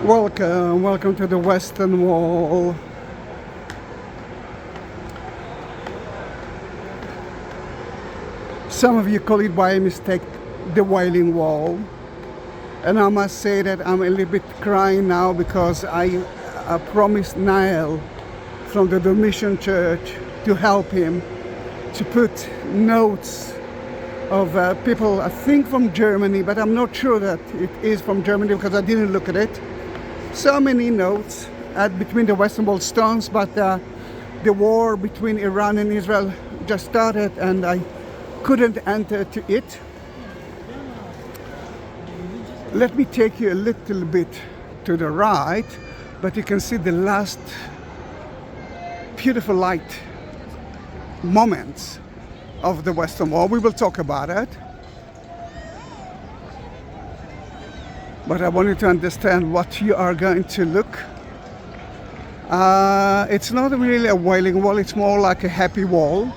Welcome to the Western Wall. Some of you call it by mistake the Wailing Wall. And I must say that I'm a little bit crying now because I promised Niall from the Dormition Church to help him to put notes of people, I think from Germany, but I'm not sure that it is from Germany because I didn't look at it. So many notes between the Western Wall stones, but the war between Iran and Israel just started and I couldn't enter to it. Let me take you a little bit to the right, but you can see the last beautiful light moments of the Western Wall. We will talk about it. But I want you to understand what you are going to look. It's not really a Wailing Wall, it's more like a happy wall.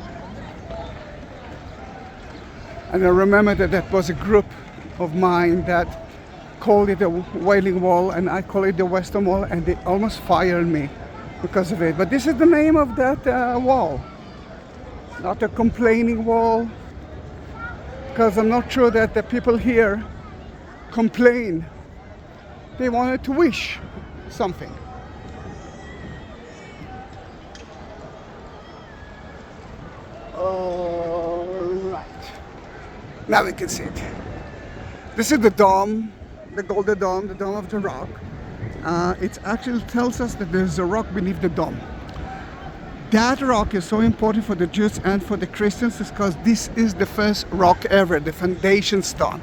And I remember that was a group of mine that called it a Wailing Wall and I call it the Western Wall, and they almost fired me because of it. But this is the name of that wall. Not a complaining wall, because I'm not sure that the people here complain. They wanted to wish something. All right. Now we can see it. This is the dome, the golden dome, the dome of the rock. It actually tells us that there's a rock beneath the dome. That rock is so important for the Jews and for the Christians because this is the first rock ever, the foundation stone.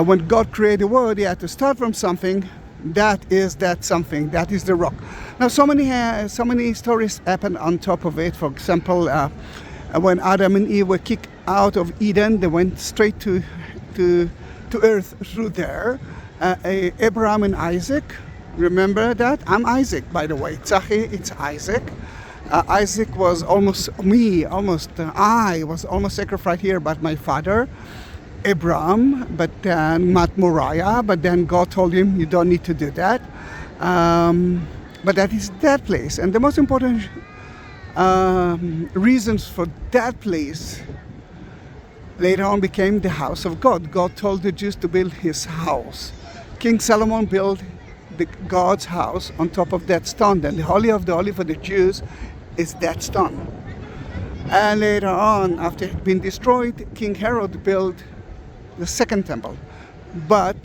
When God created the world, he had to start from something. That is that something. That is the rock. Now, so many stories happen on top of it. For example, when Adam and Eve were kicked out of Eden, they went straight to earth through there. Abraham and Isaac. Remember that? I'm Isaac, by the way. Zahi, it's Isaac. Isaac was I was almost sacrificed here by my father, Abraham, but then Mat Moriah, but then God told him, you don't need to do that. But that is that place. And the most important reasons for that place later on became the house of God. God told the Jews to build his house. King Solomon built God's house on top of that stone. Then the Holy of the Holy for the Jews is that stone. And later on, after it had been destroyed, King Herod built the second temple. But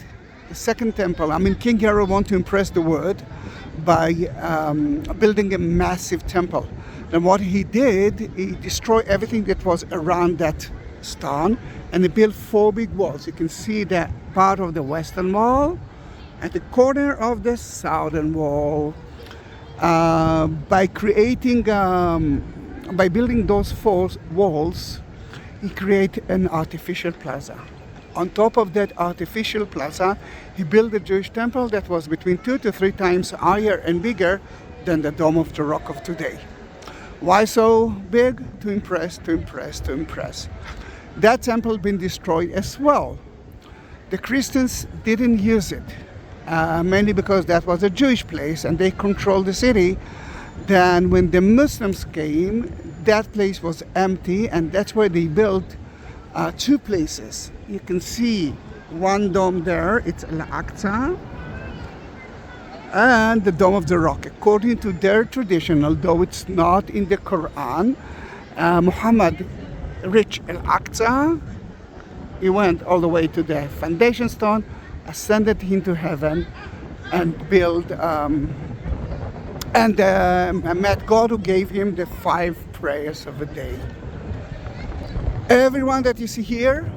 the second temple, King Herod wanted to impress the world by building a massive temple. And what he did, he destroyed everything that was around that stone, and he built 4 big walls. You can see that part of the Western Wall at the corner of the Southern Wall. By building those 4 walls, he created an artificial plaza. On top of that artificial plaza, he built a Jewish temple that was between 2 to 3 times higher and bigger than the Dome of the Rock of today. Why so big? To impress. That temple been destroyed as well. The Christians didn't use it. Mainly because that was a Jewish place and they controlled the city. Then when the Muslims came, that place was empty, and that's where they built 2 places. You can see one dome there, it's Al-Aqsa, and the Dome of the Rock. According to their tradition, although it's not in the Quran, Muhammad reached Al-Aqsa. He went all the way to the foundation stone, ascended into heaven, and built met God, who gave him the 5 prayers of a day. Everyone that you see here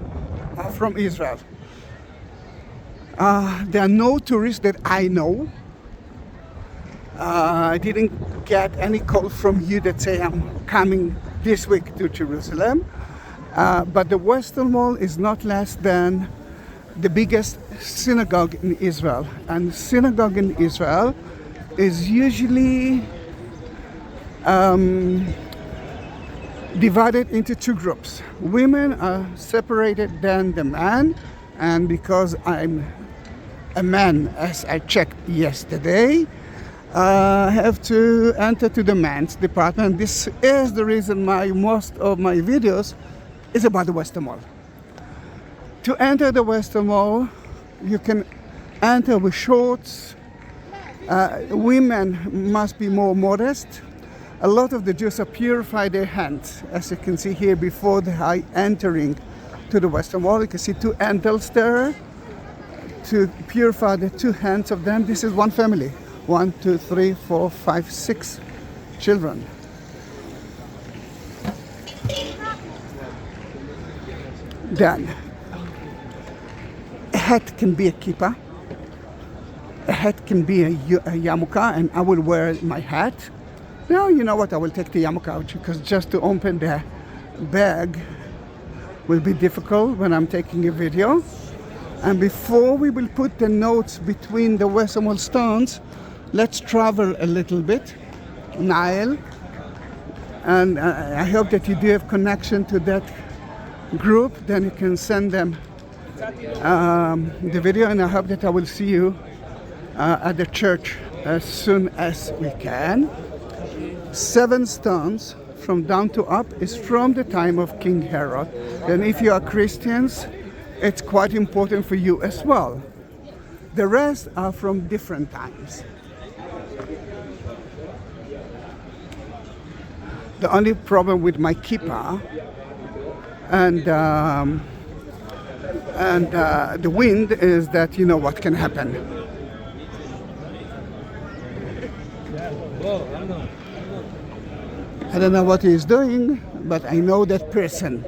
are from Israel. There are no tourists that I know. I didn't get any call from you that say I'm coming this week to Jerusalem. But the Western Wall is not less than the biggest synagogue in Israel. And synagogue in Israel is usually divided into 2 groups. Women are separated than the man, and because I'm a man, as I checked yesterday, have to enter to the men's department. This is the reason most of my videos is about the Western Wall. To enter the Western Wall, you can enter with shorts. Women must be more modest. A lot of the Jews have purified their hands, as you can see here before entering to the Western Wall. You can see two angels there to purify the two hands of them. This is one family. 1, 2, 3, 4, 5, 6 children. Then, a hat can be a kippah. A hat can be a yarmulke, and I will wear my hat. Now, you know what, I will take the yarmulke out because just to open the bag will be difficult when I'm taking a video. And before we will put the notes between the Western Wall stones, let's travel a little bit, Nile. And I hope that you do have connection to that group, then you can send them the video, and I hope that I will see you at the church as soon as we can. 7 stones from down to up is from the time of King Herod. Then if you are Christians, it's quite important for you as well. The rest are from different times. The only problem with my kippah and the wind is that you know what can happen. I don't know what he's doing, but I know that person,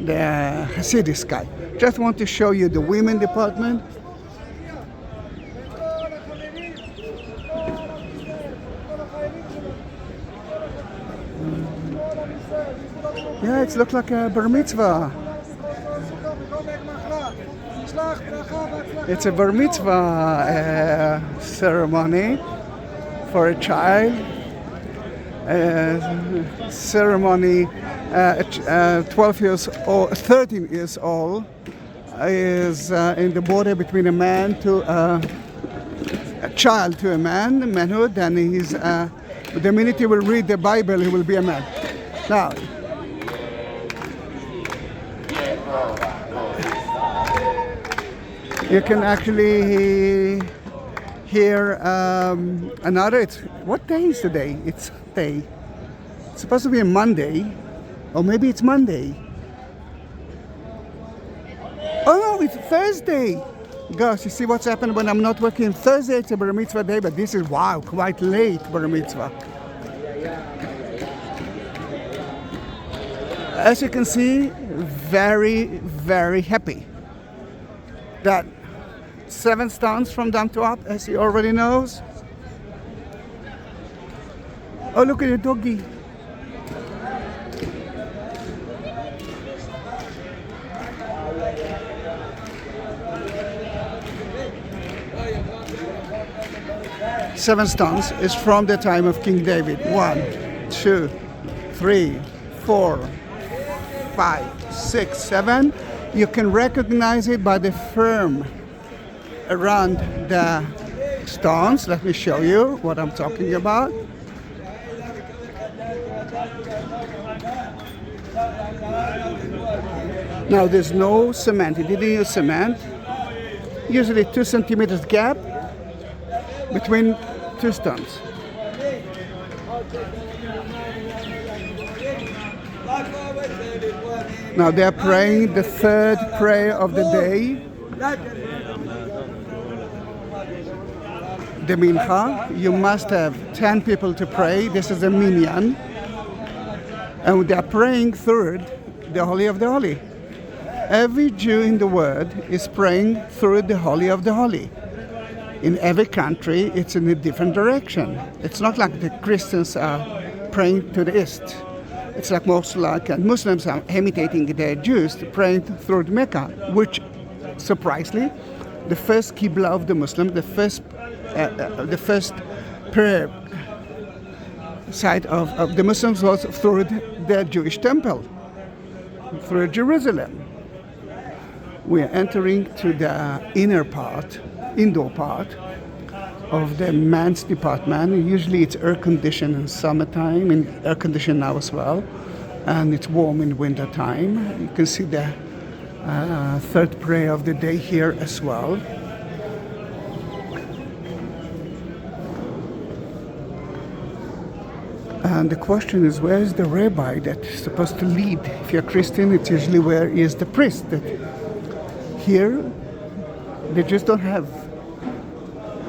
the Hasidus guy. Just want to show you the women department. Yeah, it looks like a bar mitzvah. It's a bar mitzvah ceremony for a child. Ceremony 12 years old, 13 years old is in the border between a man to a child to a man, manhood, and he's the minute he will read the Bible, he will be a man. Now, you can actually hear another. What day is today? It's day. It's supposed to be a Monday, or maybe it's Monday. Oh no, it's Thursday. Gosh, you see what's happened when I'm not working. Thursday it's a bar mitzvah day, but this is wow, quite late bar mitzvah. As you can see, very, very happy that 7 stones from down to up, as he already knows. Oh, look at the doggy. Seven stones is from the time of King David. 1, 2, 3, 4, 5, 6, 7. You can recognize it by the firm around the stones. Let me show you what I'm talking about. Now there's no cement. He didn't use cement. Usually 2 centimeters gap between 2 stones. Now they're praying the 3rd prayer of the day, the mincha. You must have 10 people to pray. This is a minyan. And they're praying through the Holy of the Holy. Every Jew in the world is praying through the Holy of the Holy. In every country, it's in a different direction. It's not like the Christians are praying to the east. It's like most like Muslims are imitating the Jews praying through Mecca, which, surprisingly, the first Qibla of the Muslim, the first prayer site of the Muslims was through the Jewish temple, through Jerusalem. We are entering to the inner part indoor part of the men's department. Usually it's air conditioned in summertime and air conditioned now as well, and it's warm in winter time. You can see the third prayer of the day here as well. And the question is, where is the rabbi that's supposed to lead? If you're Christian, it's usually where is the priest. That here, they just don't have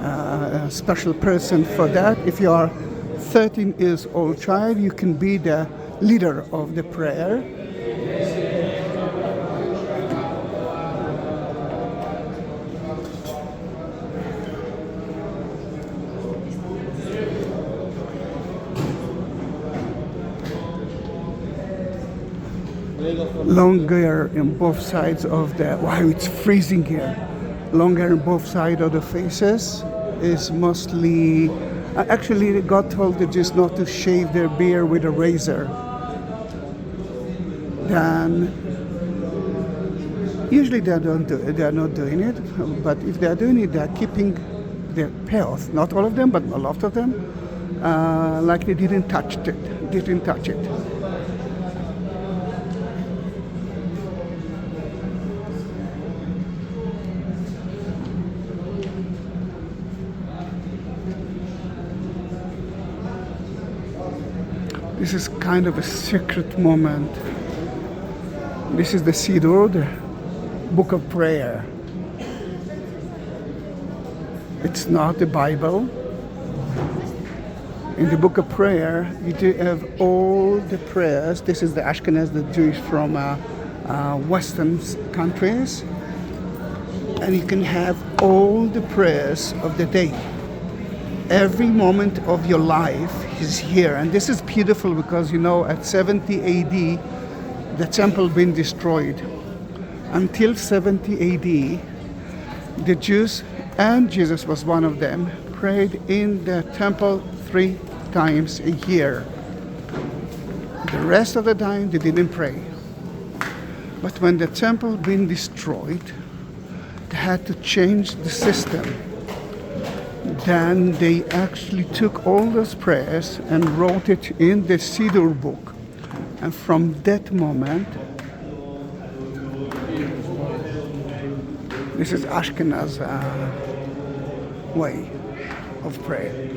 a special person for that. If you are 13 years old child, you can be the leader of the prayer. Longer in both sides of the, wow, it's freezing here. Longer in both sides of the faces is mostly, actually God told the Jews not to shave their beard with a razor. Then, usually they don't do it, they are not doing it, but if they are doing it, they are keeping their health. Not all of them, but a lot of them, like they didn't touch it. This is kind of a secret moment. This is the Siddur, the book of prayer. It's not the Bible. In the book of prayer, you do have all the prayers. This is the Ashkenaz, the Jewish from Western countries. And you can have all the prayers of the day. Every moment of your life is here. And this is beautiful because, you know, at 70 AD, the temple been destroyed. Until 70 AD, the Jews, and Jesus was one of them, prayed in the temple 3 times a year. The rest of the time, they didn't pray. But when the temple been destroyed, they had to change the system. Then they actually took all those prayers and wrote it in the Siddur book. And from that moment, this is Ashkenaz way of prayer.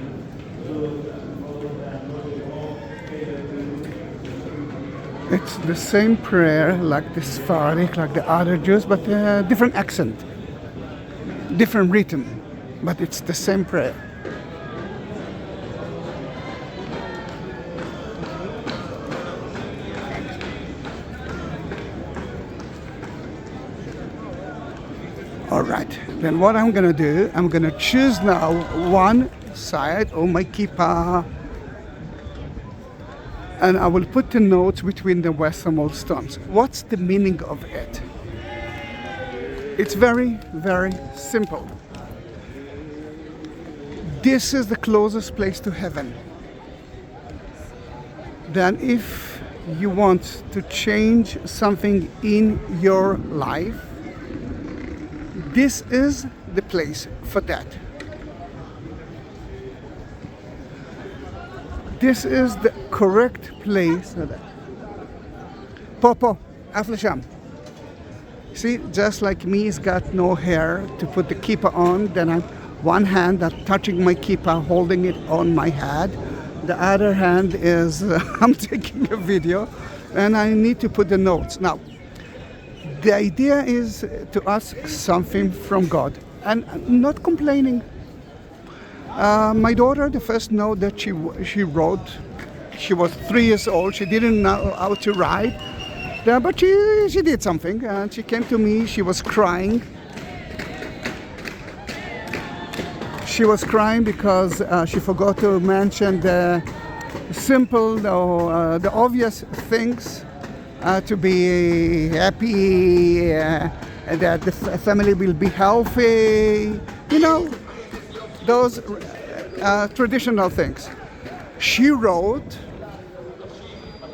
It's the same prayer like the Sephardic, like the other Jews, but different accent, different rhythm. But it's the same prayer. All right, then what I'm gonna do, I'm gonna choose now one side of my kippah, and I will put the notes between the Western Wall stones. What's the meaning of it? It's very, very simple. This is the closest place to heaven. Then if you want to change something in your life, this is the place for that. This is the correct place for that. Popo, Aflasham. See, just like me, he's got no hair to put the kippah on, then I'm one hand that's touching my kippah, holding it on my head. The other hand is I'm taking a video, and I need to put the notes. Now, the idea is to ask something from God, and not complaining. My daughter, the first note that she wrote, she was 3 years old. She didn't know how to write, but she did something, and she came to me. She was crying. She was crying because she forgot to mention the simple, the obvious things, to be happy, that the family will be healthy, you know, those traditional things. She wrote,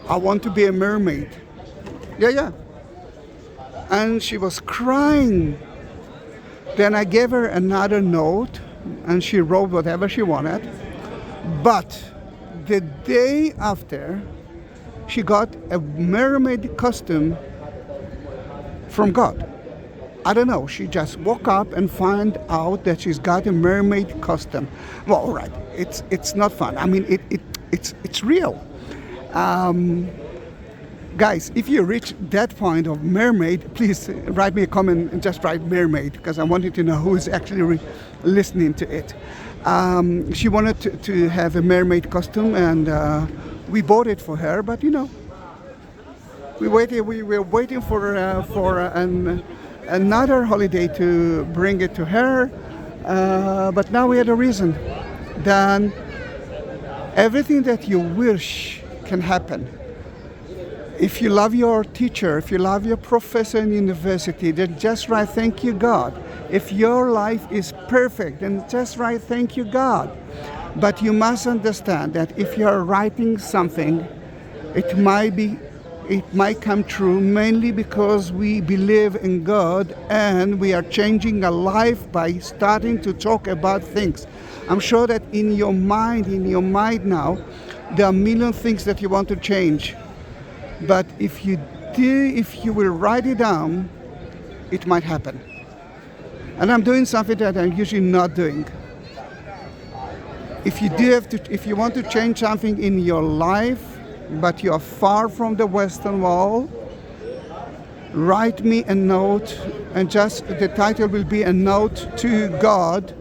I want to be a mermaid. Yeah. And she was crying. Then I gave her another note, and she wrote whatever she wanted. But the day after, she got a mermaid costume from God. I don't know, she just woke up and found out that she's got a mermaid costume. Well, all right, it's not fun. I mean, it's real. Guys, if you reach that point of mermaid, please write me a comment and just write mermaid, because I wanted to know who is actually listening to it. She wanted to have a mermaid costume, and we bought it for her, but you know, we were waiting for another holiday to bring it to her, but now we had a reason. Then everything that you wish can happen. If you love your teacher, if you love your professor in university, then just write thank you God. If your life is perfect, then just write thank you God. But you must understand that if you are writing something, it might come true mainly because we believe in God and we are changing our life by starting to talk about things. I'm sure that in your mind now, there are a million things that you want to change. But if you will write it down, it might happen. And I'm doing something that I'm usually not doing. If you want to change something in your life, but you are far from the Western Wall, write me a note, and just the title will be a note to God.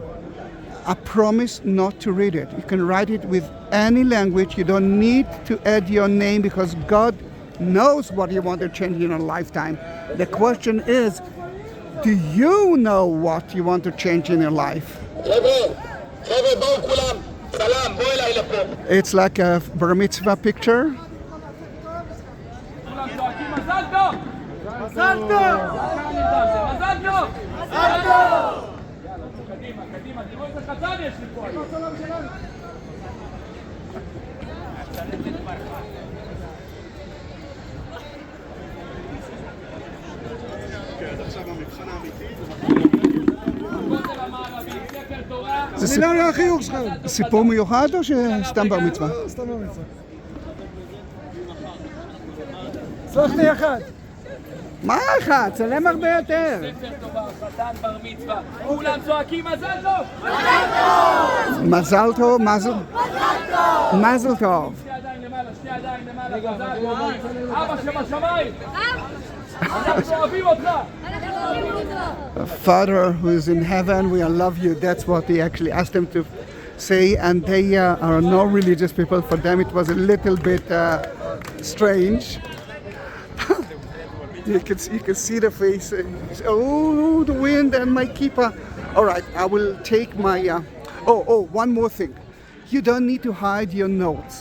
I promise not to read it. You can write it with any language. You don't need to add your name, because God knows what you want to change in your lifetime. The question is, do you know what you want to change in your life? It's like a bar mitzvah picture. זה סיפור מיוחד או שסתם בר מצווה? סתם בר מצווה. צלחתי אחד. מה אחד? צלם הרבה יותר. ספר טובה, חתן בר מצווה. כולם צועקים מזל טוב! מזל טוב, מזל טוב. שתי ידיים למעלה, שתי ידיים למעלה, מזל טוב. אבא שבשמיים! אנחנו אוהבים אותך! Father who is in heaven, we love you. That's what he actually asked them to say, and they are no religious people. For them it was a little bit strange. You can see the face. Oh, the wind and my kippah. All right, I will take my... one more thing. You don't need to hide your notes.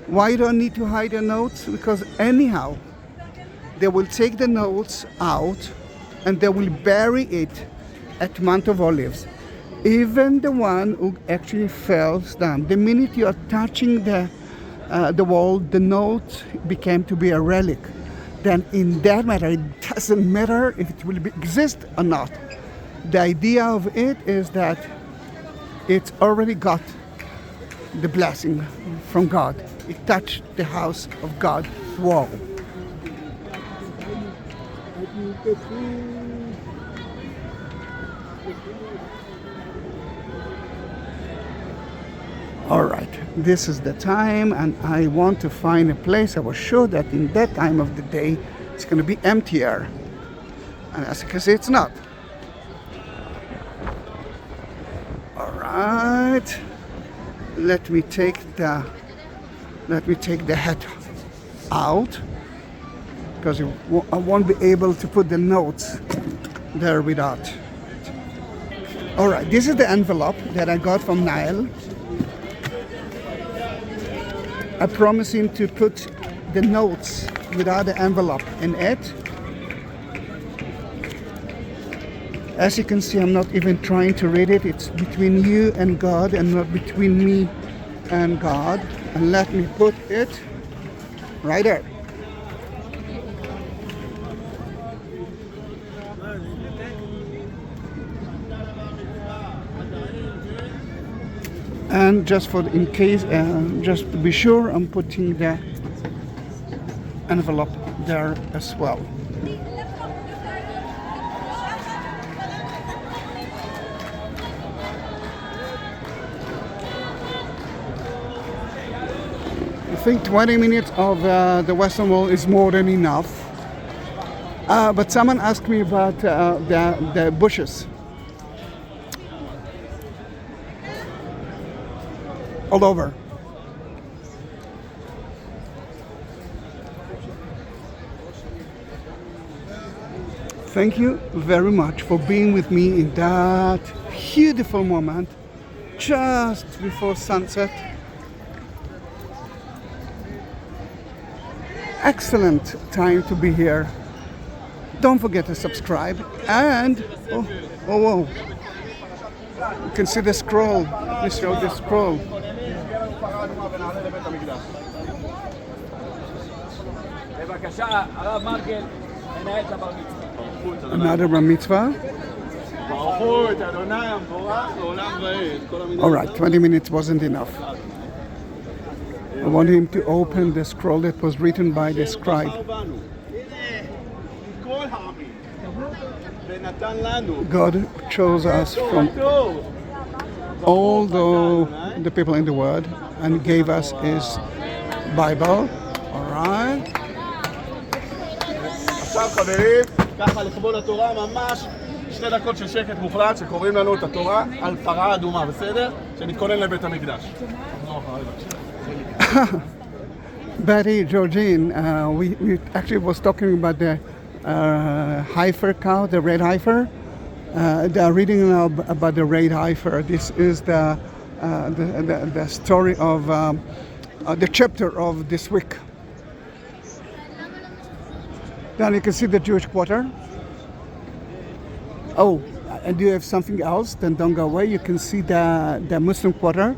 Why you don't need to hide your notes? Because anyhow, they will take the notes out and they will bury it at Mount of Olives. Even the one who actually falls down, the minute you are touching the wall, the note became to be a relic. Then in that matter, it doesn't matter if it will exist or not. The idea of it is that it's already got the blessing from God. It touched the house of God wall. All right, this is the time, and I want to find a place. I was sure that in that time of the day it's going to be emptier, and as you can see, it's not. All right, let me take the hat out, because I won't be able to put the notes there without. All right, this is the envelope that I got from Nile. I promised him to put the notes without the envelope in it. As you can see, I'm not even trying to read it. It's between you and God and not between me and God. And let me put it right there. And just for in case, just to be sure, I'm putting the envelope there as well. I think 20 minutes of the Western Wall is more than enough. But someone asked me about the bushes. All over. Thank you very much for being with me in that beautiful moment just before sunset. Excellent time to be here. Don't forget to subscribe and whoa. You can see the scroll. Please show the scroll. Another bar mitzvah. All right, 20 minutes wasn't enough. I want him to open the scroll that was written by the scribe. God chose us from all the people in the world and gave us His Bible. All right. עכשיו חברים, ככה לכבוד התורה ממש 2 דקות של שקט מוחלט שקוראים לנו את התורה על פרה אדומה, בסדר? שנתכונן לבית המקדש. Betty, Georgine, we actually was talking about the heifer cow, the red heifer. They are reading now about the red heifer. This is the story of the chapter of this week. Then you can see the Jewish quarter. Oh, and you have something else, then don't go away. You can see the Muslim quarter.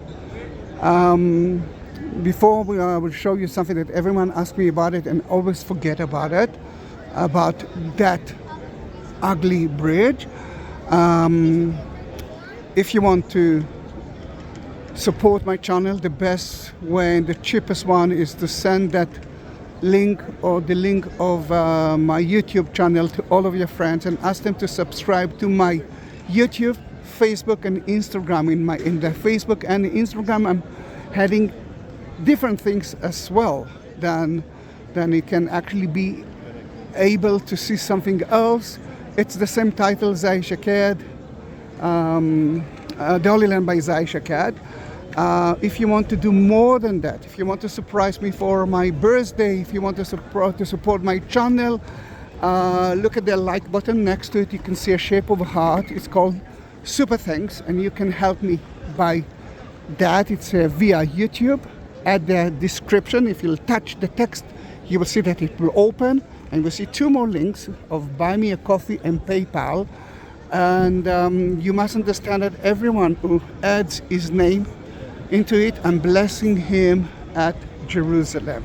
Before I will show you something that everyone asks me about it and always forget about it, about that ugly bridge. If you want to support my channel, the best way and the cheapest one is to send that link or the link of my YouTube channel to all of your friends and ask them to subscribe to my YouTube, Facebook and Instagram. In the Facebook and the Instagram I'm having different things as well than you can actually be able to see something else. It's the same title, Zahi Shaked, the Holyland by Zahi Shaked. If you want to do more than that, if you want to surprise me for my birthday, if you want to support my channel, look at the like button next to it. You can see a shape of a heart. It's called Super Thanks, and you can help me by that. It's via YouTube. At the description, if you'll touch the text, you will see that it will open, and you'll see 2 more links of Buy Me a Coffee and PayPal. And you must understand that everyone who adds his name into it, I'm blessing him at Jerusalem.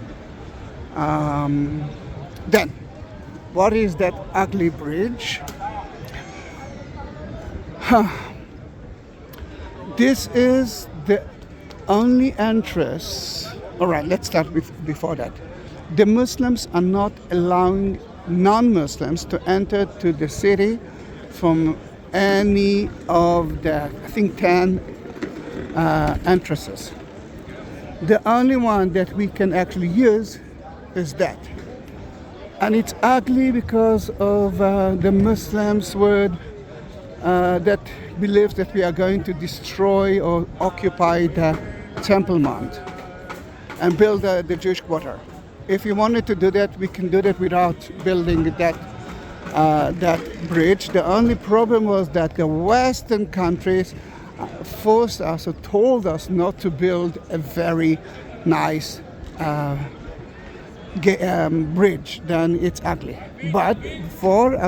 Then, what is that ugly bridge? This is the only entrance. All right, let's start with before that. The Muslims are not allowing non-Muslims to enter to the city from any of the, I think, 10 entrances. The only one that we can actually use is that. And it's ugly because of the Muslims word that believes that we are going to destroy or occupy the Temple Mount and build the Jewish quarter. If you wanted to do that, we can do that without building that bridge. The only problem was that the Western countries forced us or told us not to build a very nice bridge. Then it's ugly. But before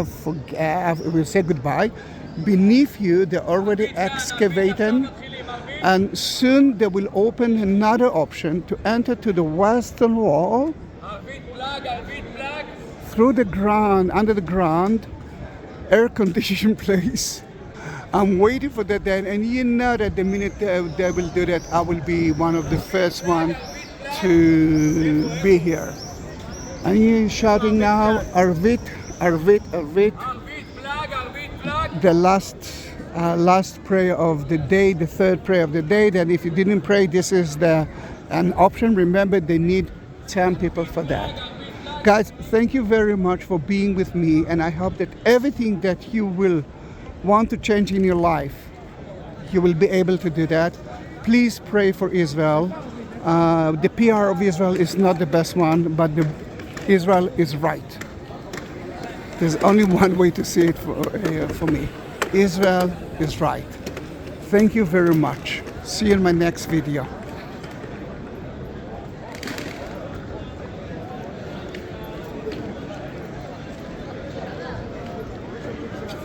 we say goodbye, beneath you they're already excavating, and soon they will open another option to enter to the Western Wall through the ground, under the ground, air-conditioned place I'm waiting for that day, and you know that the minute they will do that, I will be one of the first one to be here. And you're shouting now, Arvit, Arvit, Arvit. The last prayer of the day, the third prayer of the day. Then if you didn't pray, this is an option. Remember, they need 10 people for that. Guys, thank you very much for being with me, and I hope that everything that you will want to change in your life, you will be able to do that. Please pray for Israel. The PR of Israel is not the best one, but Israel is right. There's only one way to see it for me. Israel is right. Thank you very much. See you in my next video.